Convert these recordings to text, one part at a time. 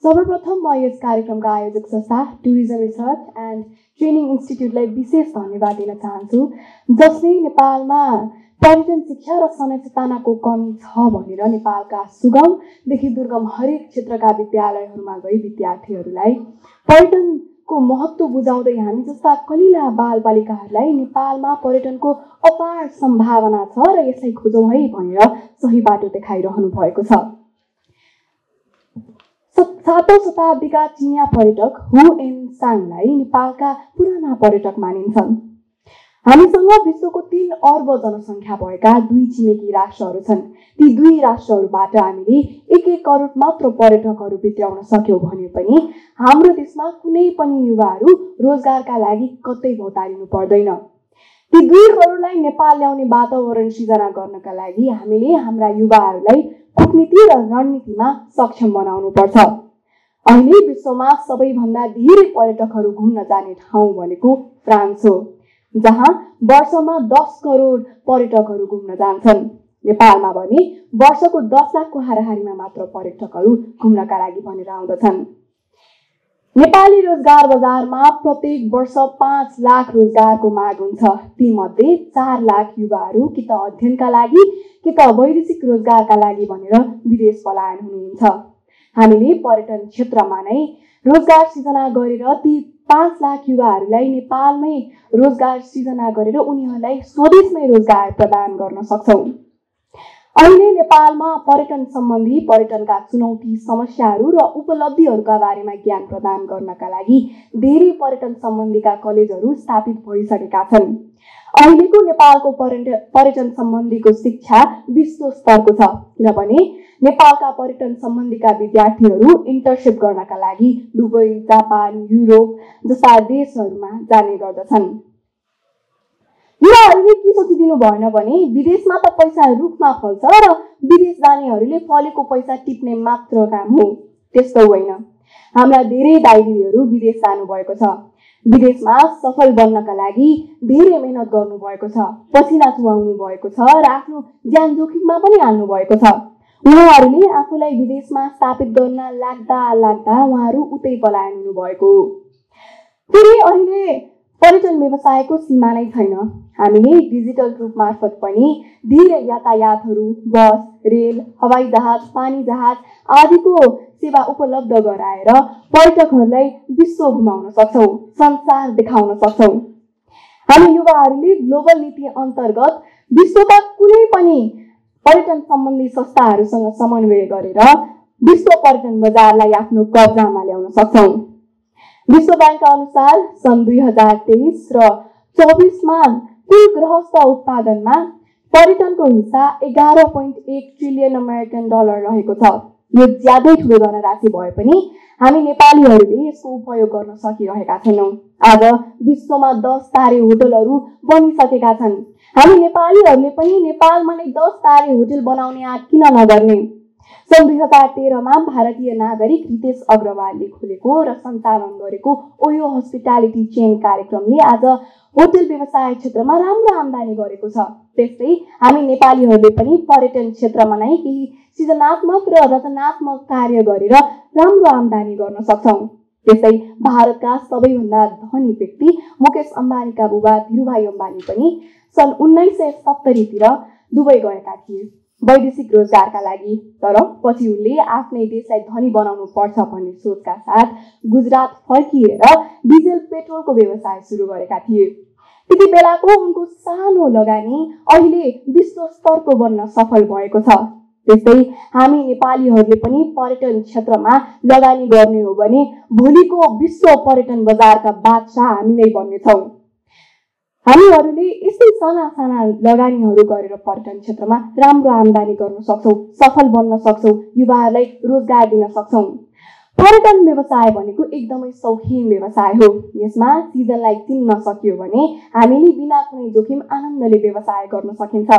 सर्वप्रथम म यस कार्यक्रमका आयोजक संस्था टुरिज्म रिसर्च एन्ड ट्रेनिङ इन्स्टिट्युटलाई विशेष धन्यवाद दिन चाहन्छु, जसले नेपालमा पर्यटन शिक्षा र संरचनाको कमी छ भनेर नेपालका सुगमदेखि दुर्गम हरेक क्षेत्रका विद्यालयहरूमा गई विद्यार्थीहरूलाई पर्यटनको महत्त्व बुझाउँदै हामी जस्ता कलिला बालबालिकाहरूलाई नेपालमा पर्यटनको अपार सम्भावना छ र यसलाई खोजौँ है भनेर सही बाटो देखाइरहनु भएको छ। 7औं शताब्दीका चिनिया पर्यटक हु एन साङलाई नेपालका पुराना पर्यटक मानिन्छन्। हामीसँग विश्वको 3 अर्ब जनसङ्ख्या भएका 2 छिमेकी राष्ट्रहरू छन्। ती 2 राष्ट्रहरूबाट हामीले 1-1 करोड मात्र पर्यटकहरू भित्राउन सक्यौं भने पनि हाम्रो देशमा कुनै पनि युवाहरू रोजगारका लागि कतै भौतारिनु पर्दैन। ती 2 करोडलाई नेपाल ल्याउने वातावरण सृजना गर्नका लागि हामीले हाम्रा युवाहरूलाई कूटनीति र रणनीतिमा सक्षम बनाउनु पर्छ। अहिले विश्वमा सबैभन्दा धेरै पर्यटकहरू घुम्न जाने ठाउँ भनेको फ्रान्स हो, जहाँ वर्षमा 10 करोड पर्यटकहरू घुम्न जान्छन्। नेपालमा भने वर्षको 10 लाखको हाराहारीमा मात्र पर्यटकहरू घुम्नका लागि भनेर आउँदछन्। नेपाली रोजगार बजारमा प्रत्येक वर्ष 5 लाख रोजगारको माग हुन्छ। तीमध्ये 4 लाख युवाहरू कि त अध्ययनका लागि कि त वैदेशिक रोजगारका लागि भनेर विदेश पलायन हुनुहुन्छ। हामीले पर्यटन क्षेत्रमा नै रोजगार सृजना गरेर ती 5 लाख युवाहरूलाई नेपालमै रोजगार सृजना गरेर उनीहरूलाई स्वदेशमै रोजगार प्रदान गर्न सक्छौं। अहिले नेपालमा पर्यटन सम्बन्धी पर्यटनका चुनौती, समस्याहरू र उपलब्धिहरूका बारेमा ज्ञान प्रदान गर्नका लागि धेरै पर्यटन सम्बन्धीका कलेजहरू स्थापित भइसकेका छन्। अहिलेको नेपालको पर्यटन सम्बन्धीको शिक्षा विश्व स्तरको छ, किनभने नेपालका पर्यटन सम्बन्धीका विद्यार्थीहरू इन्टर्नशिप गर्नका लागि दुबई, जापान, युरोप जस्ता देशहरूमा जाने गर्दछन्। युवाहरूले के सोचिदिनु भएन भने विदेशमा त पैसा रुखमा फल्छ र विदेश जानेहरूले फलेको पैसा टिप्ने मात्र काम हो। त्यस्तो होइन। हाम्रा धेरै दाइदीहरू विदेश जानु भएको छ। विदेशमा सफल बन्नका लागि धेरै मेहनत गर्नु भएको छ, पसिना चुहाउनु भएको छ र आफ्नो ज्यान जोखिममा पनि हाल्नु भएको छ। उहाँहरूले आफूलाई विदेशमा स्थापित गर्न लाग्दा उहाँहरू उतै पलायन हुनु भएको हो। फेरि अहिले पर्यटन व्यवसायको सीमा नै छैन। हामीले डिजिटल रूप मार्फत पनि धेरै यातायातहरू, बस, रेल, हवाई जहाज, पानी जहाज आदिको सेवा उपलब्ध गराएर पर्यटकहरूलाई विश्व घुमाउन सक्छौं, संसार देखाउन सक्छौं। हामी युवाहरूले ग्लोबल नीति अन्तर्गत विश्वका कुनै पनि पर्यटन सम्बन्धी संस्थाहरूसँग समन्वय गरेर विश्व पर्यटन बजारलाई आफ्नो कब्जामा ल्याउन सक्छौं। विश्व बैंकका अनुसार सन् 2023 र 24 मा कुल गृहस्थ उत्पादनमा पर्यटनको हिस्सा 11.1 ट्रिलियन अमेरिकन डलर रहेको छ। यो ज्यादै ठूलो धनराशि भए पनि हामी नेपालीहरूले यसको उपयोग गर्न सकिरहेका छैनौं। आज विश्वमा 10 तारे होटलहरू बनिसकेका छन्। हामी नेपालीहरूले पनि नेपालमा नै 10 तारे होटल बनाउने आँट किन नगर्ने? सन् 2013 मा भारतीय नागरिक रितेश अग्रवालले खोलेको र सञ्चालन गरेको ओयो हस्पिटालिटी चेन कार्यक्रमले आज होटल व्यवसाय क्षेत्रमा राम्रो आम्दानी गरेको छ। त्यस्तै हामी नेपालीहरूले पनि पर्यटन क्षेत्रमा नै केही सृजनात्मक र रचनात्मक कार्य गरेर राम्रो आम्दानी गर्न सक्छौं। त्यसै भारतका सबैभन्दा धनी व्यक्ति मुकेश अम्बानीका बुबा धीरुभाइ अम्बानी पनि सन् 1970 तिर दुबई गएका थिए वैदेशिक रोजगारका लागि। तर पछि उनले आफ्नै देशलाई धनी बनाउनु पर्छ भन्ने सोचका साथ गुजरात फर्किएर डिजेल पेट्रोलको व्यवसाय सुरु गरेका थिए। त्यति बेलाको उनको सानो लगानी अहिले विश्व स्तरको बन्न सफल भएको छ। त्यस्तै हामी नेपालीहरूले पनि पर्यटन क्षेत्रमा लगानी गर्ने हो भने भोलिको विश्व पर्यटन बजारका बादशाह हामी नै बन्नेछौं। हामीहरूले यस्तै साना लगानीहरू गरेर पर्यटन क्षेत्रमा राम्रो आम्दानी गर्न सक्छौं, सफल बन्न सक्छौं, युवाहरूलाई रोजगार दिन सक्छौं। पर्यटन व्यवसाय भनेको एकदमै सौखिन व्यवसाय हो। यसमा सिजनलाई चिन्न सकियो भने हामीले बिना कुनै जोखिम आनन्दले व्यवसाय गर्न सकिन्छ।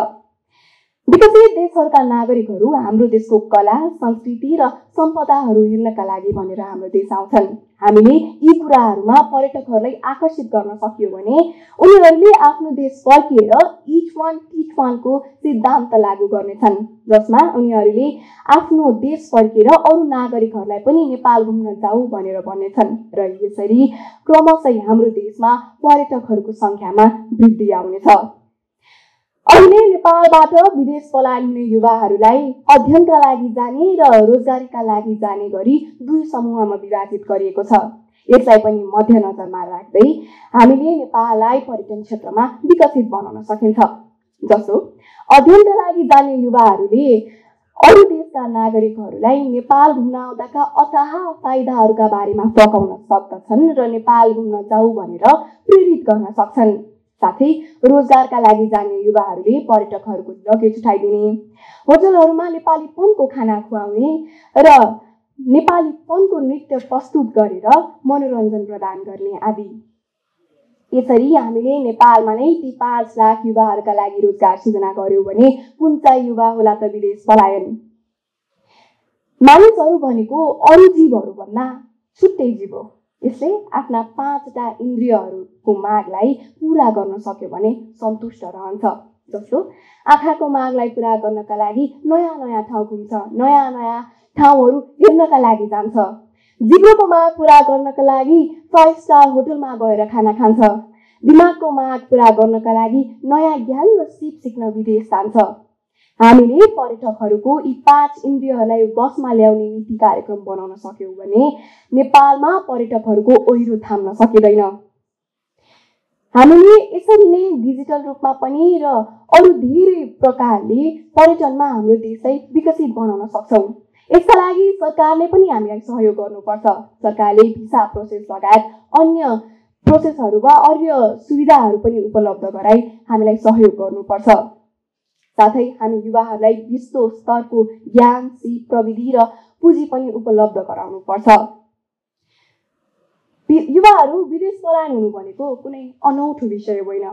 विकसित देशहरूका नागरिकहरू हाम्रो देशको कला, संस्कृति र सम्पदाहरू हेर्नका लागि भनेर हाम्रो देश आउँछन्। हामीले यी कुराहरूमा पर्यटकहरूलाई आकर्षित गर्न सकियो भने उनीहरूले आफ्नो देश फर्किएर इच वान टिच वानको सिद्धान्त लागू गर्नेछन्, जसमा उनीहरूले आफ्नो देश फर्केर अरू नागरिकहरूलाई पनि नेपाल घुम्न जाऊ भनेर भन्नेछन् र यसरी क्रमशः हाम्रो देशमा पर्यटकहरूको सङ्ख्यामा वृद्धि आउनेछ। अहिले नेपालबाट विदेश पलायन हुने युवाहरूलाई अध्ययनका लागि जाने र रोजगारीका लागि जाने गरी दुई समूहमा विभाजित गरिएको छ। यसलाई पनि मध्यनजरमा राख्दै हामीले नेपाललाई पर्यटन क्षेत्रमा विकसित बनाउन सकिन्छ। जसो अध्ययनका लागि जाने युवाहरूले अरू देशका नागरिकहरूलाई नेपाल घुम्न आउँदाका अथाह फाइदाहरूका बारेमा बताउन सक्दछन् र नेपाल घुम्न जाऊ भनेर प्रेरित गर्न सक्छन्। साथै रोजगारका लागि जाने युवाहरूले पर्यटकहरूको लगेज उठाइदिने, होटलहरूमा नेपालीपनको खाना खुवाउने र नेपालीपनको नृत्य प्रस्तुत गरेर मनोरञ्जन प्रदान गर्ने आदि। यसरी हामीले नेपालमा नै ती 5 लाख युवाहरूका लागि रोजगार सृजना गर्यौं भने कुन चाहिँ युवा होला त विदेश पलायन। मानिसहरू भनेको अरू जीवहरूभन्दा छुट्टै जीव हो। यसले आफ्ना 5वटा इन्द्रियहरूको मागलाई पूरा गर्न सक्यो भने सन्तुष्ट रहन्छ। जस्तो आँखाको मागलाई पूरा गर्नका लागि नयाँ नयाँ ठाउँ घुम्छ, नयाँ नयाँ ठाउँहरू हेर्नका लागि जान्छ। जिब्रोको माग पूरा गर्नका लागि 5 स्टार होटलमा गएर खाना खान्छ। दिमागको माग पूरा गर्नका लागि नयाँ ज्ञान र सिप सिक्न विदेश जान्छ। हामीले पर्यटकहरूको यी 5 इन्द्रियहरूलाई बसमा ल्याउने नीति कार्यक्रम बनाउन सक्यौं भने नेपालमा पर्यटकहरूको ओहिरो थाम्न सकिँदैन। हामीले यसरी नै डिजिटल रूपमा पनि र अरू धेरै प्रकारले पर्यटनमा हाम्रो देशलाई विकसित बनाउन सक्छौं। यसका लागि सरकारले पनि हामीलाई सहयोग गर्नुपर्छ। सरकारले भिसा प्रोसेस लगायत अन्य प्रोसेसहरू वा अन्य सुविधाहरू पनि उपलब्ध गराई हामीलाई सहयोग गर्नुपर्छ। साथै हामी युवाहरूलाई विश्व स्तरको ज्ञान, सिप, प्रविधि र पुँजी पनि उपलब्ध गराउनुपर्छ। युवाहरू विदेश पलायन हुनु भनेको कुनै अनौठो विषय होइन।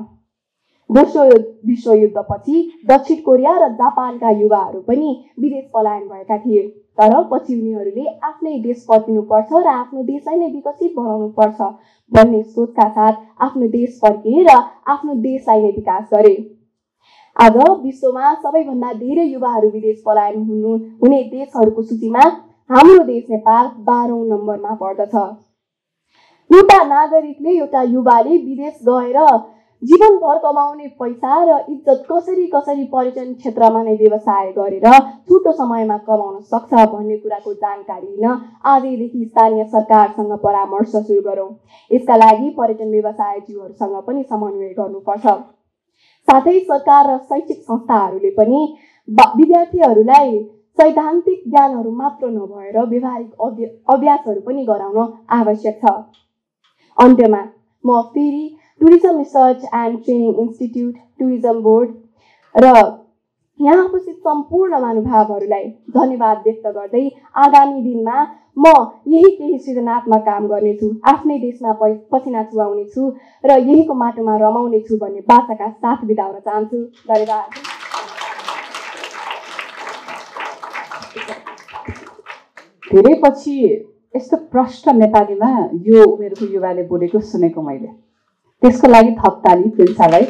दोस्रो विश्वयुद्धपछि दक्षिण कोरिया र जापानका युवाहरू पनि विदेश पलायन भएका थिए, तर पछि उनीहरूले आफ्नै देश फर्किनुपर्छ र आफ्नो देशलाई नै विकसित बनाउनुपर्छ भन्ने सोचका साथ आफ्नो देश फर्किए र आफ्नो देशलाई नै विकास गरे। आज विश्वमा सबैभन्दा धेरै युवाहरू विदेश पलायन हुने देशहरूको सूचीमा हाम्रो देश नेपाल 12औं नम्बरमा पर्दछ। एउटा नागरिकले, एउटा युवाले विदेश गएर जीवनभर कमाउने पैसा र इज्जत कसरी पर्यटन क्षेत्रमा नै व्यवसाय गरेर छोटो समयमा कमाउन सक्छ भन्ने कुराको जानकारी लिन आजैदेखि स्थानीय सरकारसँग परामर्श सुरु गरौँ। यसका लागि पर्यटन व्यवसायजीहरूसँग पनि समन्वय गर्नुपर्छ। साथै सरकार र शैक्षिक संस्थाहरूले पनि विद्यार्थीहरूलाई सैद्धान्तिक ज्ञानहरू मात्र नभएर व्यावहारिक अभ्यासहरू पनि गराउन आवश्यक छ। अन्त्यमा म फेरि tourism research and training institute, tourism board र यहाँ उपस्थित सम्पूर्ण महानुभावहरूलाई धन्यवाद व्यक्त गर्दै आगामी दिनमा म यही केही सृजनात्मक काम गर्नेछु, आफ्नै देशमा पसिना चुहाउनेछु र यहीको माटोमा रमाउनेछु भन्ने बाचाका साथ बिदा हुन चाहन्छु। धन्यवाद। धेरै पछि यस्तो प्रष्ट नेपालीमा यो उमेरको युवाले बोलेको सुनेको मैले। त्यसको लागि थप ताली प्रिन्सालाई।